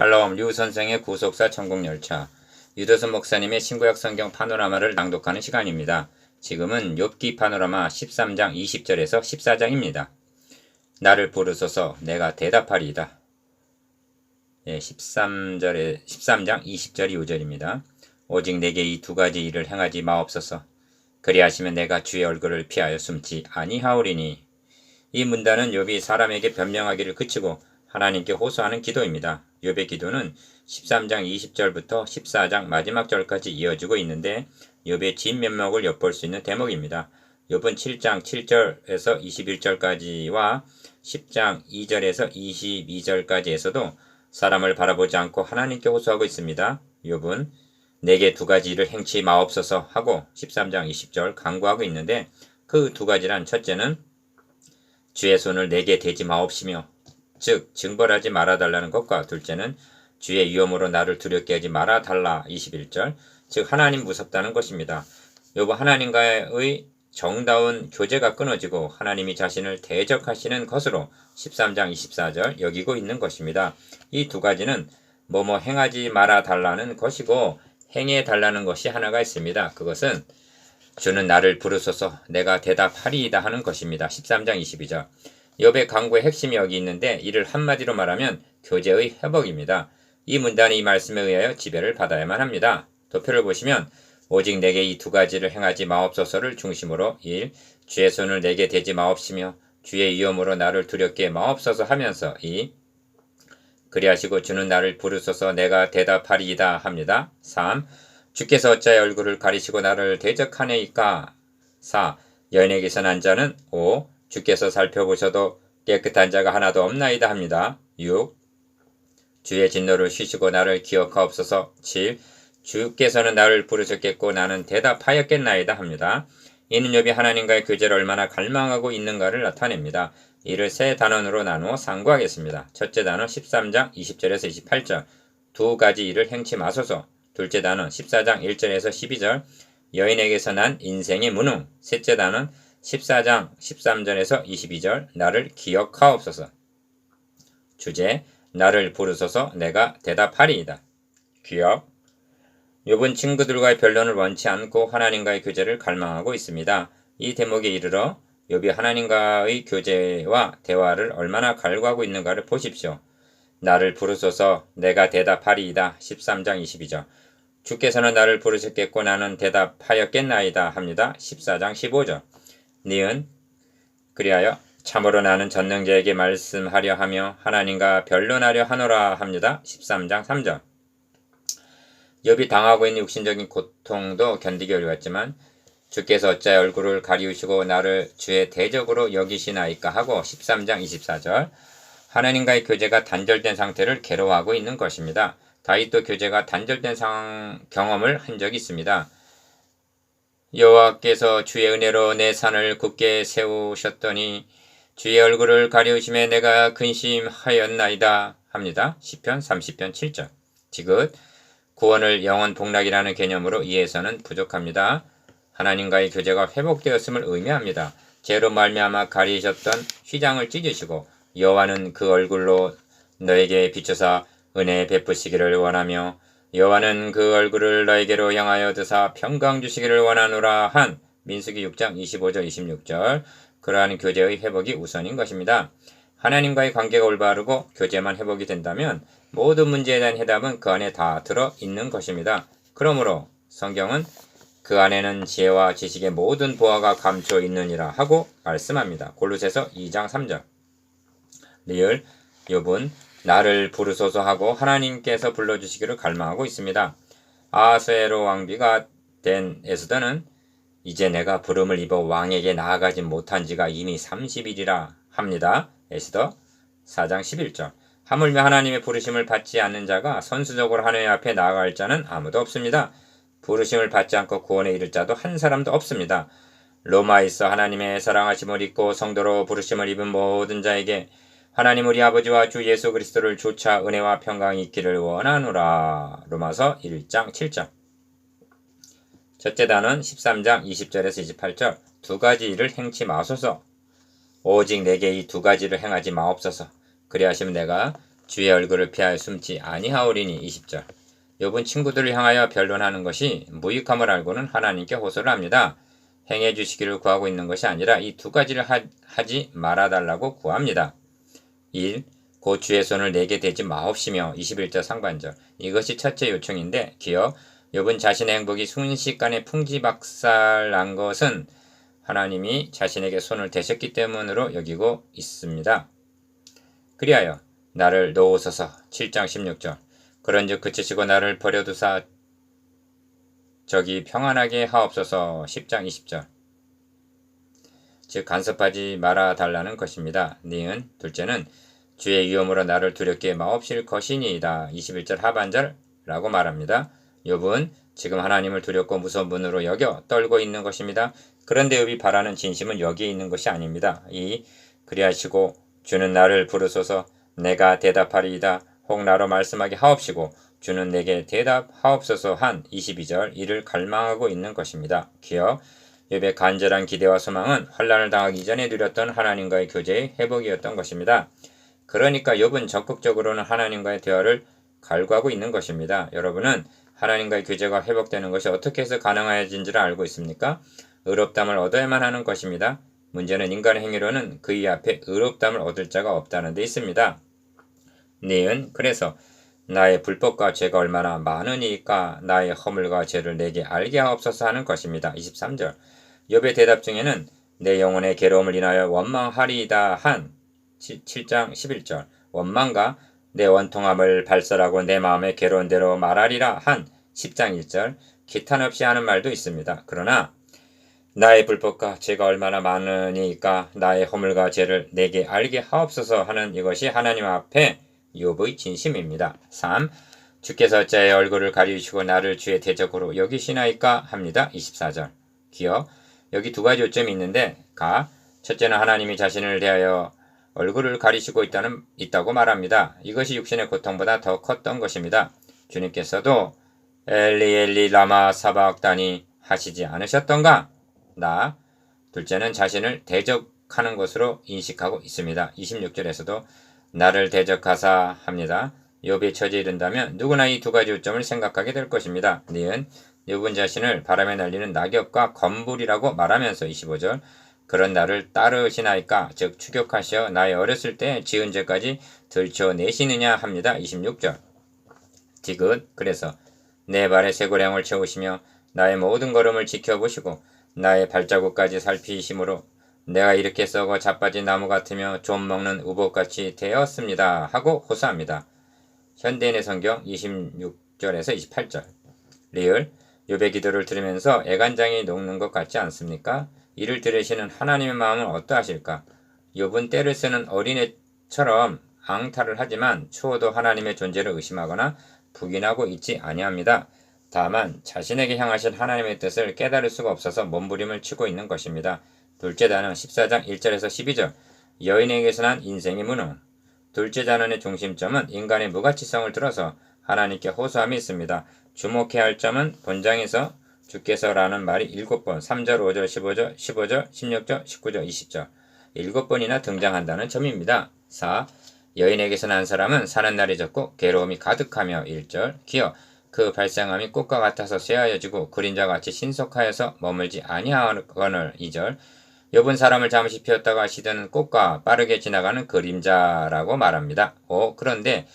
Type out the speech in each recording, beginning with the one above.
샬롬 류선생의 구속사 천국열차 유도선 목사님의 신구약 성경 파노라마를 낭독하는 시간입니다. 지금은 욥기 파노라마 13장 20절에서 14장입니다. 나를 부르소서 내가 대답하리이다. 13장 20절이 5절입니다. 오직 내게 이 두 가지 일을 행하지 마옵소서. 그리하시면 내가 주의 얼굴을 피하여 숨지 아니하오리니. 이 문단은 욥이 사람에게 변명하기를 그치고 하나님께 호소하는 기도입니다. 욥의 기도는 13장 20절부터 14장 마지막 절까지 이어지고 있는데 욥의 진면목을 엿볼 수 있는 대목입니다. 욥은 7장 7절에서 21절까지와 10장 2절에서 22절까지에서도 사람을 바라보지 않고 하나님께 호소하고 있습니다. 욥은 내게 두 가지 일을 행치 마옵소서 하고 13장 20절 간구하고 있는데 그 두 가지란 첫째는 주의 손을 내게 대지 마옵시며 즉 징벌하지 말아달라는 것과 둘째는 주의 위엄으로 나를 두렵게 하지 말아달라 21절 즉 하나님 무섭다는 것입니다. 욥은 하나님과의 정다운 교제가 끊어지고 하나님이 자신을 대적하시는 것으로 13장 24절 여기고 있는 것입니다. 이 두 가지는 뭐뭐 행하지 말아달라는 것이고 행해달라는 것이 하나가 있습니다. 그것은 주는 나를 부르소서 내가 대답하리이다 하는 것입니다. 13장 22절 욥의 간구의 핵심이 여기 있는데 이를 한마디로 말하면 교제의 회복입니다. 이 문단이 이 말씀에 의하여 지배를 받아야만 합니다. 도표를 보시면 오직 내게 이 두 가지를 행하지 마옵소서를 중심으로 1. 주의 손을 내게 대지 마옵시며 주의 위엄으로 나를 두렵게 마옵소서 하면서 2. 그리하시고 주는 나를 부르소서 내가 대답하리이다 합니다. 3. 주께서 어찌하여 얼굴을 가리시고 나를 대적하네이까. 4. 여인에게서 난 자는 5. 주께서 살펴보셔도 깨끗한 자가 하나도 없나이다 합니다. 6. 주의 진노를 쉬시고 나를 기억하옵소서. 7. 주께서는 나를 부르셨겠고 나는 대답하였겠나이다 합니다. 이는 욥이 하나님과의 교제를 얼마나 갈망하고 있는가를 나타냅니다. 이를 세 단원으로 나누어 상고하겠습니다. 첫째 단원 13장 20절에서 28절 두 가지 일을 행치 마소서. 둘째 단원 14장 1절에서 12절 여인에게서 난 인생의 무능. 셋째 단원 14장 13절에서 22절 나를 기억하옵소서. 주제 나를 부르소서 내가 대답하리이다. 기억 욥은 친구들과의 변론을 원치 않고 하나님과의 교제를 갈망하고 있습니다. 이 대목에 이르러 욥이 하나님과의 교제와 대화를 얼마나 갈구하고 있는가를 보십시오. 나를 부르소서 내가 대답하리이다. 13장 22절 주께서는 나를 부르셨겠고 나는 대답하였겠나이다 합니다. 14장 15절 니은 그리하여 참으로 나는 전능자에게 말씀하려 하며 하나님과 변론하려 하노라 합니다. 13장 3절 욥이 당하고 있는 육신적인 고통도 견디기 어려웠지만 주께서 어찌하여 얼굴을 가리우시고 나를 주의 대적으로 여기시나이까 하고 13장 24절 하나님과의 교제가 단절된 상태를 괴로워하고 있는 것입니다. 다윗도 교제가 단절된 경험을 한 적이 있습니다. 여호와께서 주의 은혜로 내 산을 굳게 세우셨더니 주의 얼굴을 가리우심에 내가 근심하였나이다 합니다. 시편 30편 7절 지긋 구원을 영원 복락이라는 개념으로 이해해서는 부족합니다. 하나님과의 교제가 회복되었음을 의미합니다. 죄로 말미암아 가리셨던 휘장을 찢으시고 여호와는 그 얼굴로 너에게 비추사 은혜 베푸시기를 원하며 여호와는 그 얼굴을 너에게로 향하여 드사 평강 주시기를 원하노라 한 민수기 6장 25절 26절 그러한 교제의 회복이 우선인 것입니다. 하나님과의 관계가 올바르고 교제만 회복이 된다면 모든 문제에 대한 해답은 그 안에 다 들어있는 것입니다. 그러므로 성경은 그 안에는 지혜와 지식의 모든 보화가 감춰 있느니라 하고 말씀합니다. 골로새서 2장 3절 리을 욥은 나를 부르소서 하고 하나님께서 불러주시기를 갈망하고 있습니다. 아하수에로 왕비가 된 에스더는 이제 내가 부름을 입어 왕에게 나아가지 못한 지가 이미 30일이라 합니다. 에스더 4장 11절 하물며 하나님의 부르심을 받지 않는 자가 선수적으로 하나님 앞에 나아갈 자는 아무도 없습니다. 부르심을 받지 않고 구원에 이를 자도 한 사람도 없습니다. 로마에 있어 하나님의 사랑하심을 입고 성도로 부르심을 입은 모든 자에게 하나님 우리 아버지와 주 예수 그리스도를 조차 은혜와 평강이 있기를 원하노라. 로마서 1장 7절 첫째 단원 13장 20절에서 28절 두 가지 일을 행치 마소서. 오직 내게 이 두 가지를 행하지 마옵소서. 그리하시면 내가 주의 얼굴을 피하여 숨지 아니하오리니 20절. 욥은 친구들을 향하여 변론하는 것이 무익함을 알고는 하나님께 호소를 합니다. 행해 주시기를 구하고 있는 것이 아니라 이 두 가지를 하지 말아달라고 구합니다. 1. 곧 주의 손을 내게 대지 마옵시며 21절 상반절. 이것이 첫째 요청인데 기어 욥은 자신의 행복이 순식간에 풍지박살난 것은 하나님이 자신에게 손을 대셨기 때문으로 여기고 있습니다. 그리하여 나를 놓으소서 7장 16절. 그런즉 그치시고 나를 버려두사 저기 평안하게 하옵소서 10장 20절. 즉 간섭하지 말아 달라는 것입니다. 니은 둘째는 주의 위엄으로 나를 두렵게 마옵실 것이니이다 21절 하반절라고 말합니다. 욥은 지금 하나님을 두렵고 무서운 분으로 여겨 떨고 있는 것입니다. 그런데 욥이 바라는 진심은 여기에 있는 것이 아닙니다. 그리하시고 주는 나를 부르소서 내가 대답하리이다. 혹 나로 말씀하게 하옵시고 주는 내게 대답하옵소서 한 22절 이를 갈망하고 있는 것입니다. 기어 욥의 간절한 기대와 소망은 환난을 당하기 전에 누렸던 하나님과의 교제의 회복이었던 것입니다. 그러니까 욥은 적극적으로는 하나님과의 대화를 갈구하고 있는 것입니다. 여러분은 하나님과의 교제가 회복되는 것이 어떻게 해서 가능해진지를 알고 있습니까? 의롭담을 얻어야만 하는 것입니다. 문제는 인간의 행위로는 그의 앞에 의롭담을 얻을 자가 없다는 데 있습니다. 니은 그래서 나의 불법과 죄가 얼마나 많으니까 나의 허물과 죄를 내게 알게 하옵소서 하는 것입니다. 23절. 욥의 대답 중에는 내 영혼의 괴로움을 인하여 원망하리이다 한 7장 11절. 원망과 내 원통함을 발설하고 내 마음의 괴로운 대로 말하리라 한 10장 1절. 기탄 없이 하는 말도 있습니다. 그러나 나의 불법과 죄가 얼마나 많으니까 나의 허물과 죄를 내게 알게 하옵소서 하는 이것이 하나님 앞에 욥의 진심입니다. 3. 주께서 어찌하여 얼굴을 가리우시고 나를 주의 대적으로 여기시나이까 합니다. 24절. 기어 여기 두 가지 요점이 있는데 첫째는 하나님이 자신을 대하여 얼굴을 가리시고 있다고 말합니다. 이것이 육신의 고통보다 더 컸던 것입니다. 주님께서도 엘리 엘리 라마 사박다니 하시지 않으셨던가? 둘째는 자신을 대적하는 것으로 인식하고 있습니다. 26절에서도 나를 대적하사 합니다. 욥의 처지에 이른다면 누구나 이 두 가지 요점을 생각하게 될 것입니다. 니은 욥은 자신을 바람에 날리는 낙엽과 건불이라고 말하면서 25절 그런 나를 따르시나이까 즉 추격하시어 나의 어렸을 때 지은 죄까지 들춰내시느냐 합니다. 26절 디귿 그래서 내 발에 쇠고량을 채우시며 나의 모든 걸음을 지켜보시고 나의 발자국까지 살피심으로 내가 이렇게 썩어 자빠진 나무 같으며 좀 먹는 우복같이 되었습니다. 하고 호소합니다. 현대인의 성경 26절에서 28절 리을 욥의 기도를 들으면서 애간장이 녹는 것 같지 않습니까? 이를 들으시는 하나님의 마음은 어떠하실까? 욥은 때를 쓰는 어린애처럼 앙탈을 하지만 추호도 하나님의 존재를 의심하거나 부인하고 있지 아니합니다. 다만 자신에게 향하신 하나님의 뜻을 깨달을 수가 없어서 몸부림을 치고 있는 것입니다. 둘째 단은 14장 1절에서 12절 여인에게서 난 인생의 무능 둘째 단원의 중심점은 인간의 무가치성을 들어서 하나님께 호소함이 있습니다. 주목해야 할 점은 본장에서 주께서라는 말이 7번 3절, 5절, 15절, 15절, 16절, 19절, 20절 7번이나 등장한다는 점입니다. 4. 여인에게서 난 사람은 사는 날이 적고 괴로움이 가득하며 1절 기어 그 발생함이 꽃과 같아서 쇠하여지고 그림자같이 신속하여서 머물지 아니하거늘 2절 욥은 사람을 잠시 피웠다가 시드는 꽃과 빠르게 지나가는 그림자라고 말합니다. 그런데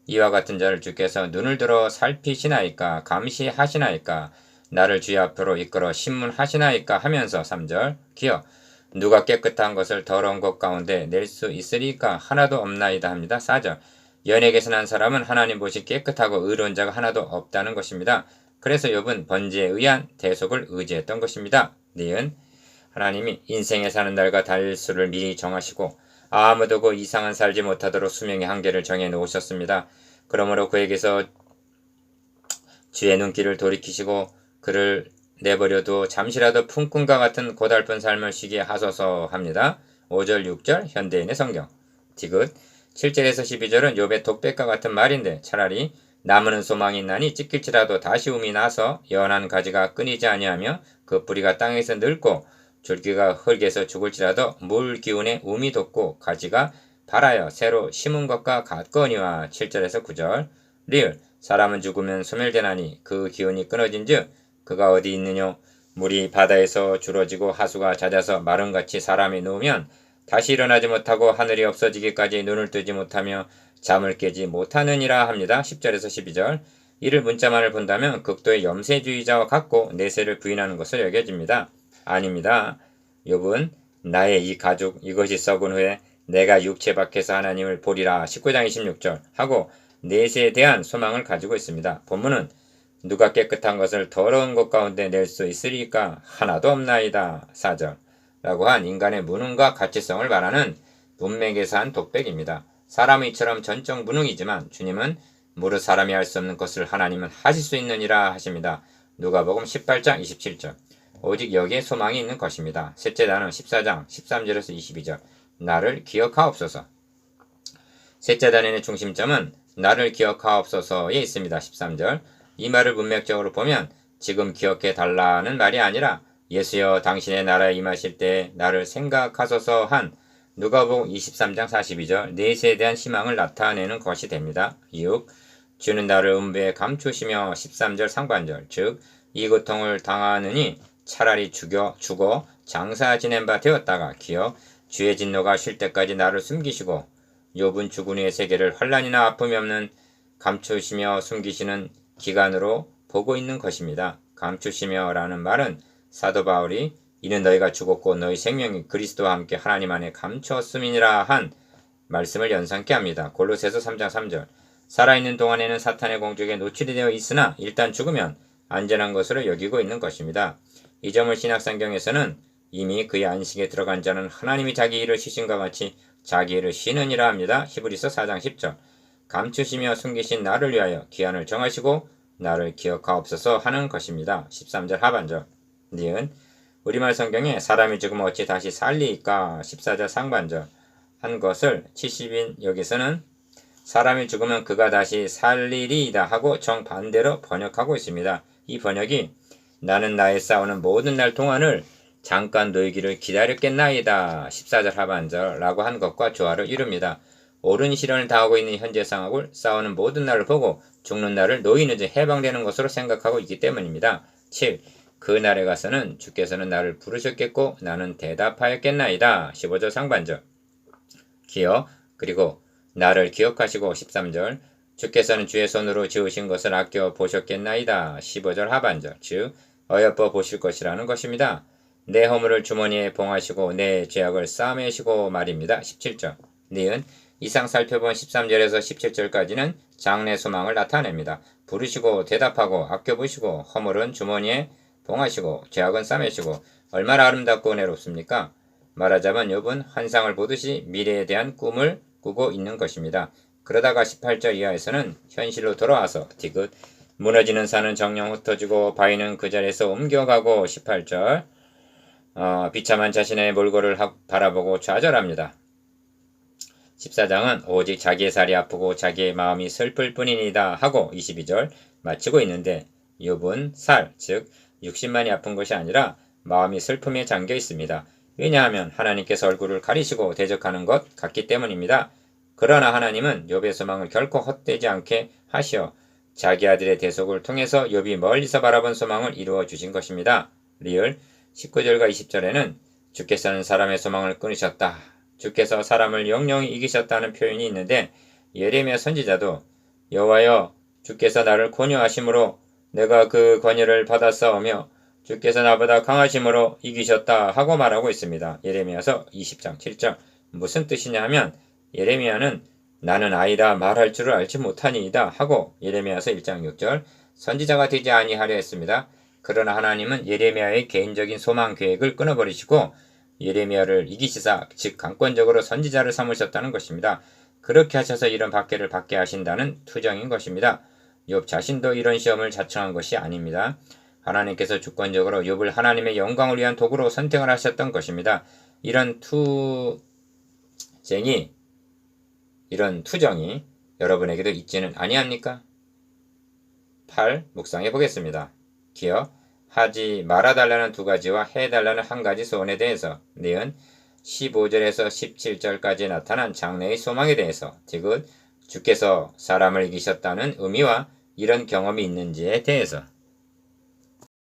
이와 같은 자를 주께서 눈을 들어 살피시나이까 감시하시나이까 나를 주의 앞으로 이끌어 신문하시나이까 하면서 3절 기어 누가 깨끗한 것을 더러운 것 가운데 낼 수 있으리까 하나도 없나이다 합니다. 4절 연에게서 난 사람은 하나님 보시 깨끗하고 의로운 자가 하나도 없다는 것입니다. 그래서 욥은 번제에 의한 대속을 의지했던 것입니다. 니은 하나님이 인생에 사는 날과 달수를 미리 정하시고 아무도 그 이상은 살지 못하도록 수명의 한계를 정해 놓으셨습니다. 그러므로 그에게서 주의 눈길을 돌이키시고 그를 내버려두어 잠시라도 품꾼과 같은 고달픈 삶을 쉬게 하소서 합니다. 5절 6절 현대인의 성경 디귿 7절에서 12절은 욥의 독백과 같은 말인데 차라리 나무는 소망이 있나니 찢길지라도 다시 움이 나서 연한 가지가 끊이지 아니하며 그 뿌리가 땅에서 늙고 줄기가 흙에서 죽을지라도 물 기운에 움이 돋고 가지가 발하여 새로 심은 것과 같거니와 7절에서 9절. 리을 사람은 죽으면 소멸되나니 그 기운이 끊어진즉 그가 어디 있느뇨. 물이 바다에서 줄어지고 하수가 잦아서 마름같이 사람이 누우면 다시 일어나지 못하고 하늘이 없어지기까지 눈을 뜨지 못하며 잠을 깨지 못하느니라 합니다. 10절에서 12절. 이를 문자만을 본다면 극도의 염세주의자와 같고 내세를 부인하는 것으로 여겨집니다. 아닙니다. 욥은 나의 이 가죽 이것이 썩은 후에 내가 육체 밖에서 하나님을 보리라 19장 26절 하고 내세에 대한 소망을 가지고 있습니다. 본문은 누가 깨끗한 것을 더러운 것 가운데 낼 수 있으리까 하나도 없나이다 4절 라고 한 인간의 무능과 가치성을 말하는 문맥에서 한 독백입니다. 사람이 이처럼 전적 무능이지만 주님은 무릇 사람이 할 수 없는 것을 하나님은 하실 수 있느니라 하십니다. 누가복음 18장 27절. 오직 여기에 소망이 있는 것입니다. 셋째 단은 14장 13절에서 22절. 나를 기억하옵소서. 셋째 단의 중심점은 나를 기억하옵소서에 있습니다. 13절. 이 말을 문맥적으로 보면 지금 기억해 달라는 말이 아니라 예수여 당신의 나라에 임하실 때 나를 생각하소서 한 누가복음 23장 42절 내세에 대한 희망을 나타내는 것이 됩니다. 6. 주는 나를 음부에 감추시며 13절 상반절 즉 이 고통을 당하느니 차라리 죽어 장사 지낸 바 되었다가 기어 주의 진노가 쉴 때까지 나를 숨기시고 욥은 죽은 후의 세계를 환난이나 아픔이 없는 감추시며 숨기시는 기간으로 보고 있는 것입니다. 감추시며 라는 말은 사도 바울이 이는 너희가 죽었고 너희 생명이 그리스도와 함께 하나님 안에 감추었음이니라 한 말씀을 연상케 합니다. 골로새서 3장 3절. 살아있는 동안에는 사탄의 공격에 노출이 되어 있으나 일단 죽으면 안전한 것으로 여기고 있는 것입니다. 이 점을 신약성경에서는 이미 그의 안식에 들어간 자는 하나님이 자기 일을 쉬신과 같이 자기 일을 쉬느니라 합니다. 히브리서 4장 10절. 감추시며 숨기신 나를 위하여 기한을 정하시고 나를 기억하옵소서 하는 것입니다. 13절 하반절. 니은 우리말 성경에 사람이 죽으면 어찌 다시 살리이까 14절 상반절 한 것을 70인 여기서는 사람이 죽으면 그가 다시 살리리이다 하고 정반대로 번역하고 있습니다. 이 번역이 나는 나의 싸우는 모든 날 동안을 잠깐 놓이기를 기다렸겠나이다 14절 하반절 라고 한 것과 조화를 이룹니다. 옳은 시련을 당하고 있는 현재 상황을 싸우는 모든 날을 보고 죽는 날을 놓이는 즉 해방되는 것으로 생각하고 있기 때문입니다. 7. 그 날에 가서는 주께서는 나를 부르셨겠고 나는 대답하였겠나이다 15절 상반절. 기어 그리고 나를 기억하시고 13절 주께서는 주의 손으로 지으신 것을 아껴 보셨겠나이다 15절 하반절 즉 어여뻐 보실 것이라는 것입니다. 내 허물을 주머니에 봉하시고 내 죄악을 싸매시고 말입니다. 17절 니은 이상 살펴본 13절에서 17절까지는 장래 소망을 나타냅니다. 부르시고 대답하고 아껴보시고 허물은 주머니에 봉하시고 죄악은 싸매시고 얼마나 아름답고 은혜롭습니까? 말하자면 욥은 환상을 보듯이 미래에 대한 꿈을 꾸고 있는 것입니다. 그러다가 18절 이하에서는 현실로 돌아와서 디귿 무너지는 산은 정령 흩어지고 바위는 그 자리에서 옮겨가고 18절 비참한 자신의 몰골을 바라보고 좌절합니다. 14장은 오직 자기의 살이 아프고 자기의 마음이 슬플 뿐이니다 하고 22절 마치고 있는데 욥은 살, 즉 육신만이 아픈 것이 아니라 마음이 슬픔에 잠겨 있습니다. 왜냐하면 하나님께서 얼굴을 가리시고 대적하는 것 같기 때문입니다. 그러나 하나님은 욥의 소망을 결코 헛되지 않게 하시어 자기 아들의 대속을 통해서 욥이 멀리서 바라본 소망을 이루어 주신 것입니다. 리을 19절과 20절에는 주께서는 사람의 소망을 끊으셨다. 주께서 사람을 영영히 이기셨다는 표현이 있는데 예레미야 선지자도 여호와여 주께서 나를 권유하심으로 내가 그 권유를 받았사오며 주께서 나보다 강하심으로 이기셨다 하고 말하고 있습니다. 예레미야서 20장 7절 무슨 뜻이냐 하면 예레미야는 나는 아이라 말할 줄을 알지 못하니이다 하고 예레미야서 1장 6절 선지자가 되지 아니하려 했습니다. 그러나 하나님은 예레미야의 개인적인 소망 계획을 끊어버리시고 예레미야를 이기시사 즉 강권적으로 선지자를 삼으셨다는 것입니다. 그렇게 하셔서 이런 박해를 받게 하신다는 투정인 것입니다. 욥 자신도 이런 시험을 자청한 것이 아닙니다. 하나님께서 주권적으로 욥을 하나님의 영광을 위한 도구로 선택을 하셨던 것입니다. 이런 투정이 여러분에게도 있지는 아니합니까? 8. 묵상해 보겠습니다. 기어 하지 말아달라는 두 가지와 해달라는 한 가지 소원에 대해서 니은 15절에서 17절까지 나타난 장래의 소망에 대해서, 즉 주께서 사람을 이기셨다는 의미와 이런 경험이 있는지에 대해서